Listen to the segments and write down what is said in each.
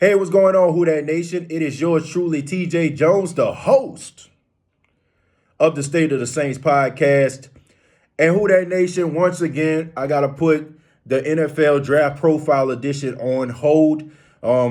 Hey, what's going on, WHO DAT Nation? It is yours truly, TJ Jones, the host of the State of the Saints podcast. And WHO DAT Nation, once again, I got to put the NFL Draft Profile Edition on hold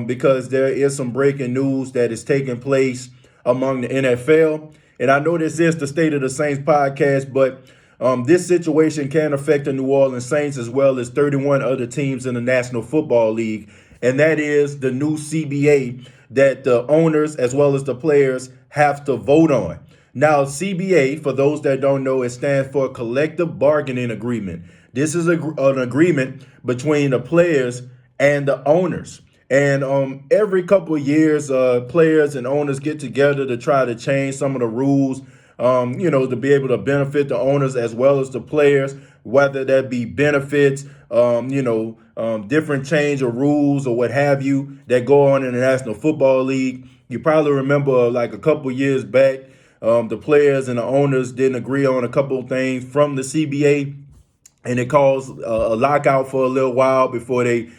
because there is some breaking news that is taking place among the NFL. And I know this is the State of the Saints podcast, but this situation can affect the New Orleans Saints as well as 31 other teams in the National Football League. And that is the new CBA that the owners as well as the players have to vote on. Now, CBA, for those that don't know, it stands for Collective Bargaining Agreement. This is an agreement between the players and the owners. And every couple of years, players and owners get together to try to change some of the rules, to be able to benefit the owners as well as the players, whether that be benefits, different change of rules or what have you that go on in the National Football League. You probably remember like a couple years back, the players and the owners didn't agree on a couple of things from the CBA, and it caused a lockout for a little while before they,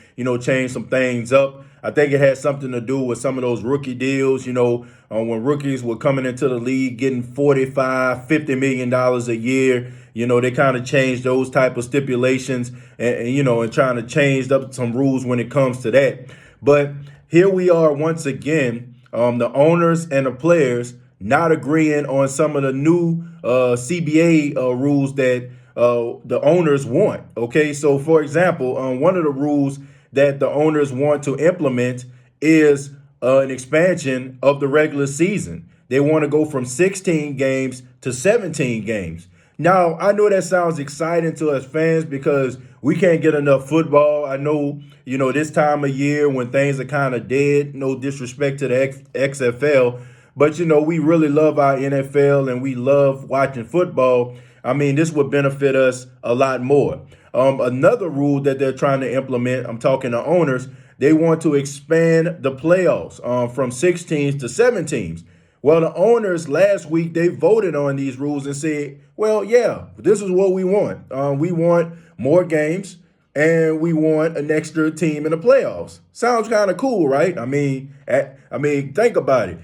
changed some things up. I think it had something to do with some of those rookie deals, when rookies were coming into the league getting $45-50 million a year. They kind of changed those type of stipulations and trying to change up some rules when it comes to that. But here we are once again, the owners and the players not agreeing on some of the new CBA rules that the owners want. Okay, so for example, one of the rules that the owners want to implement is an expansion of the regular season. They want to go from 16 games to 17 games. Now, I know that sounds exciting to us fans because we can't get enough football. I know, this time of year when things are kind of dead, no disrespect to the XFL, but, we really love our NFL and we love watching football. I mean, this would benefit us a lot more. Another rule that they're trying to implement, I'm talking to owners, they want to expand the playoffs from 6 teams to 7 teams. Well, the owners last week, they voted on these rules and said, well, yeah, this is what we want. We want more games and we want an extra team in the playoffs. Sounds kind of cool, right? I mean, think about it.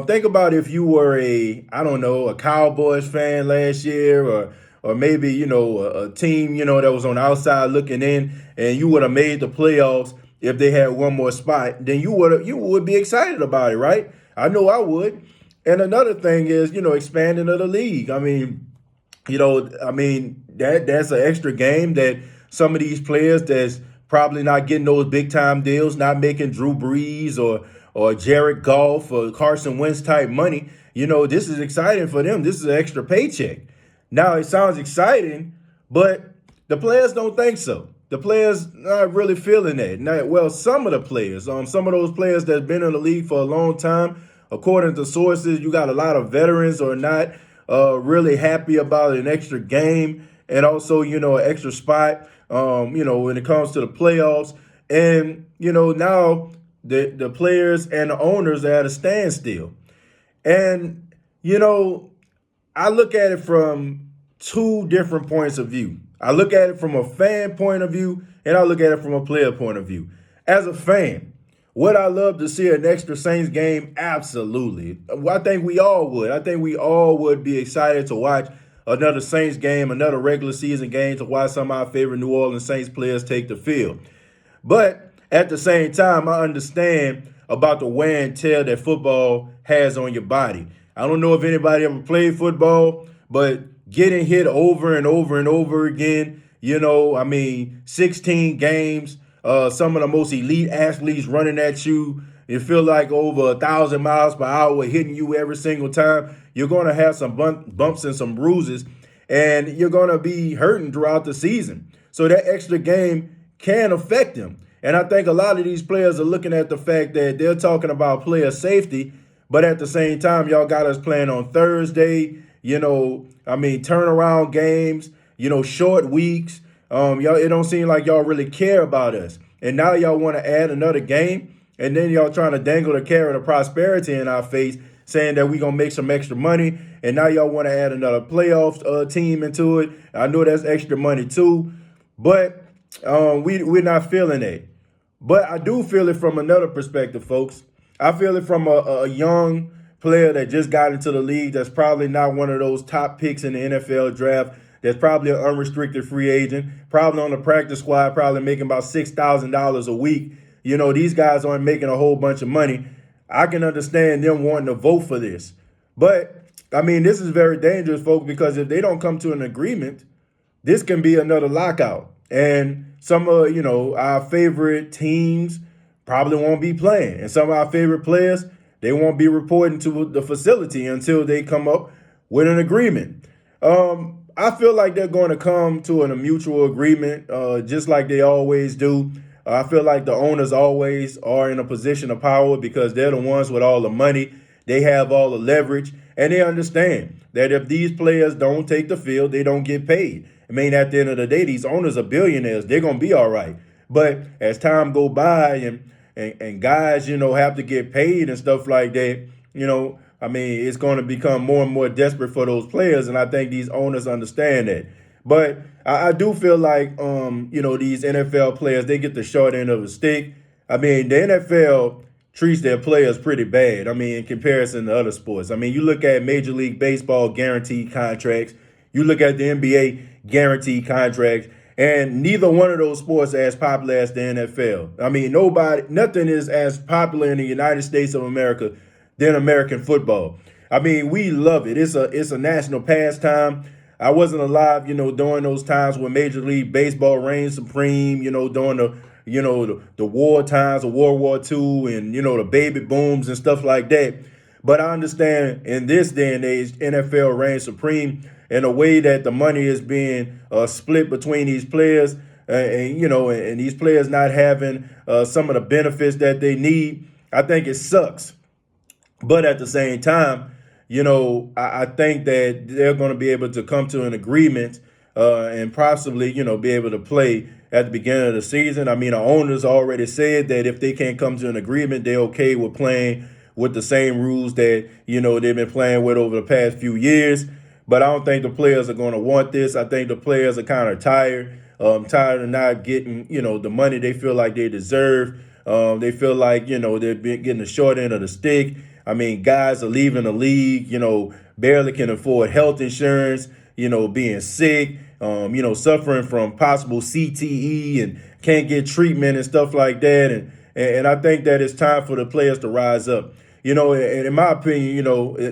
Think about if you were a Cowboys fan last year or maybe, a team, that was on the outside looking in and you would have made the playoffs if they had one more spot, then you would be excited about it, right? I know I would. And another thing is, expanding of the league. I mean, that's an extra game that some of these players that's probably not getting those big time deals, not making Drew Brees or Jared Goff or Carson Wentz type money. This is exciting for them. This is an extra paycheck. Now, it sounds exciting, but the players don't think so. The players not really feeling that. Some of the players, some of those players that's been in the league for a long time, according to sources, you got a lot of veterans are not really happy about an extra game and also, an extra spot, when it comes to the playoffs. And, now the players and the owners are at a standstill. And, I look at it from 2 different points of view. I look at it from a fan point of view, and I look at it from a player point of view. As a fan, would I love to see an extra Saints game? Absolutely. I think we all would. I think we all would be excited to watch another Saints game, another regular season game, to watch some of our favorite New Orleans Saints players take the field. But at the same time, I understand about the wear and tear that football has on your body. I don't know if anybody ever played football, but getting hit over and over and over again, 16 games, some of the most elite athletes running at you, it feel like over 1,000 miles per hour hitting you every single time. You're going to have some bumps and some bruises, and you're going to be hurting throughout the season. So that extra game can affect them. And I think a lot of these players are looking at the fact that they're talking about player safety, but at the same time, y'all got us playing on Thursday, turnaround games, short weeks. It don't seem like y'all really care about us. And now y'all want to add another game, and then y'all trying to dangle the carrot of prosperity in our face, saying that we're going to make some extra money, and now y'all want to add another playoff team into it. I know that's extra money too, but we're not feeling it. But I do feel it from another perspective, folks. I feel it from a young player that just got into the league that's probably not one of those top picks in the NFL draft. That's probably an unrestricted free agent, probably on the practice squad, probably making about $6,000 a week. These guys aren't making a whole bunch of money. I can understand them wanting to vote for this. But, I mean, this is very dangerous, folks, because if they don't come to an agreement, this can be another lockout. And some of, our favorite teams probably won't be playing. And some of our favorite players, they won't be reporting to the facility until they come up with an agreement. I feel like they're going to come to a mutual agreement, just like they always do. I feel like the owners always are in a position of power because they're the ones with all the money. They have all the leverage, and they understand that if these players don't take the field, they don't get paid. I mean, at the end of the day, these owners are billionaires. They're going to be all right. But as time go by and guys, have to get paid and stuff like that, I mean, it's going to become more and more desperate for those players, and I think these owners understand that. But I do feel like, these NFL players, they get the short end of the stick. I mean, the NFL treats their players pretty bad, I mean, in comparison to other sports. I mean, you look at Major League Baseball guaranteed contracts. You look at the NBA guaranteed contracts. And neither one of those sports are as popular as the NFL. I mean, nothing is as popular in the United States of America than American football. I mean, we love it. It's a national pastime. I wasn't alive, during those times when Major League Baseball reigned supreme, during the war times of World War II and, the baby booms and stuff like that. But I understand in this day and age, NFL reigns supreme in a way that the money is being split between these players and these players not having some of the benefits that they need. I think it sucks. But at the same time, I think that they're going to be able to come to an agreement and possibly, be able to play at the beginning of the season. I mean, the owners already said that if they can't come to an agreement, they're okay with playing with the same rules that, they've been playing with over the past few years. But I don't think the players are going to want this. I think the players are kind of tired of not getting, the money they feel like they deserve. They feel like, they're getting the short end of the stick. I mean, guys are leaving the league, barely can afford health insurance, being sick, suffering from possible CTE and can't get treatment and stuff like that. And I think that it's time for the players to rise up. And in my opinion,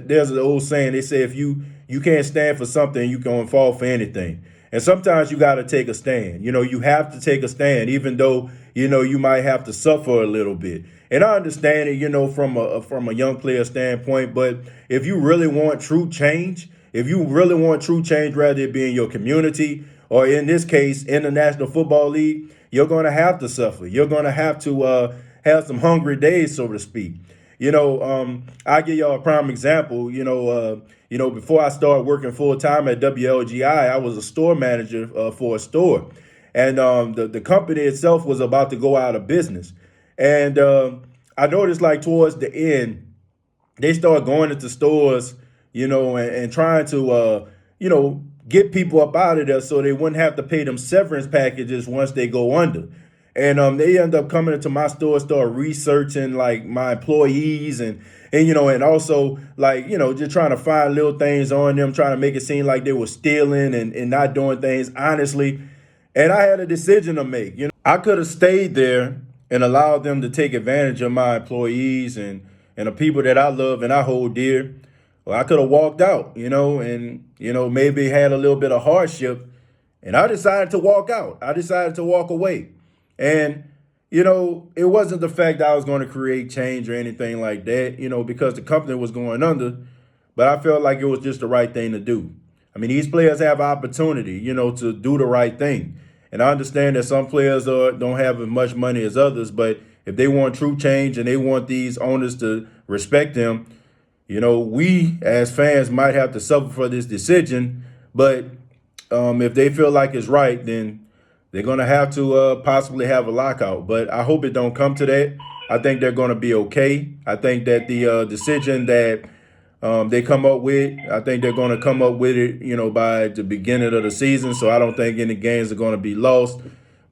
there's an old saying. They say if you can't stand for something, you can fall for anything. And sometimes you got to take a stand. You have to take a stand, even though, you might have to suffer a little bit. And I understand it, from a young player standpoint. But if you really want true change, whether it be in your community or in this case, in the National Football League, you're going to have to suffer. You're going to have some hungry days, so to speak. I'll give y'all a prime example. Before I started working full time at WLGI, I was a store manager for a store. And the company itself was about to go out of business. And I noticed like towards the end, they started going into stores, and trying to, get people up out of there so they wouldn't have to pay them severance packages once they go under. And they end up coming into my store, start researching like my employees and also like, just trying to find little things on them, trying to make it seem like they were stealing and not doing things honestly. And I had a decision to make. I could have stayed there and allowed them to take advantage of my employees and the people that I love and I hold dear. Or I could have walked out, and, maybe had a little bit of hardship. And I decided to walk out. I decided to walk away. And, it wasn't the fact that I was going to create change or anything like that, because the company was going under. But I felt like it was just the right thing to do. I mean, these players have opportunity, to do the right thing. And I understand that some players don't have as much money as others. But if they want true change and they want these owners to respect them, we as fans might have to suffer for this decision. But if they feel like it's right, then they're going to have to possibly have a lockout. But I hope it don't come to that. I think they're going to be okay. I think that the decision that they come up with, I think they're going to come up with it, by the beginning of the season. So I don't think any games are going to be lost.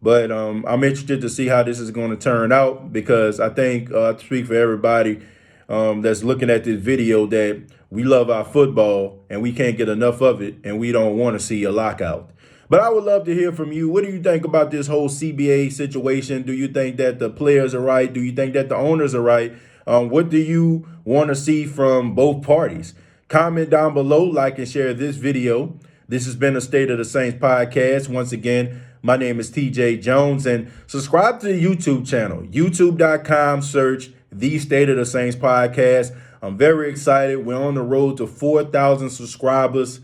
But I'm interested to see how this is going to turn out, because I think I speak for everybody that's looking at this video that we love our football and we can't get enough of it, and we don't want to see a lockout. But I would love to hear from you. What do you think about this whole CBA situation? Do you think that the players are right? Do you think that the owners are right? What do you want to see from both parties? Comment down below, like and share this video. This has been a State of the Saints podcast. Once again, my name is TJ Jones, and subscribe to the YouTube channel, youtube.com, search the State of the Saints podcast. I'm very excited. We're on the road to 4,000 subscribers.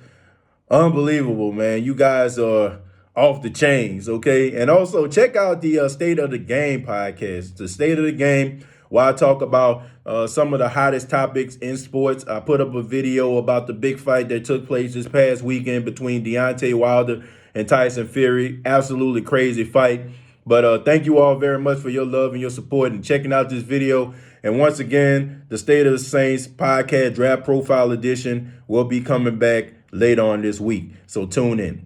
Unbelievable, man. You guys are off the chains, okay? And also check out the State of the Game podcast, the State of the Game, where I talk about some of the hottest topics in sports. I put up a video about the big fight that took place this past weekend between Deontay Wilder and Tyson Fury. Absolutely crazy fight. But thank you all very much for your love and your support and checking out this video. And once again, the State of the Saints podcast draft profile edition will be coming back later on this week. So tune in.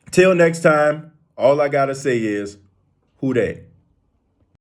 Till next time, all I got to say is, who dat?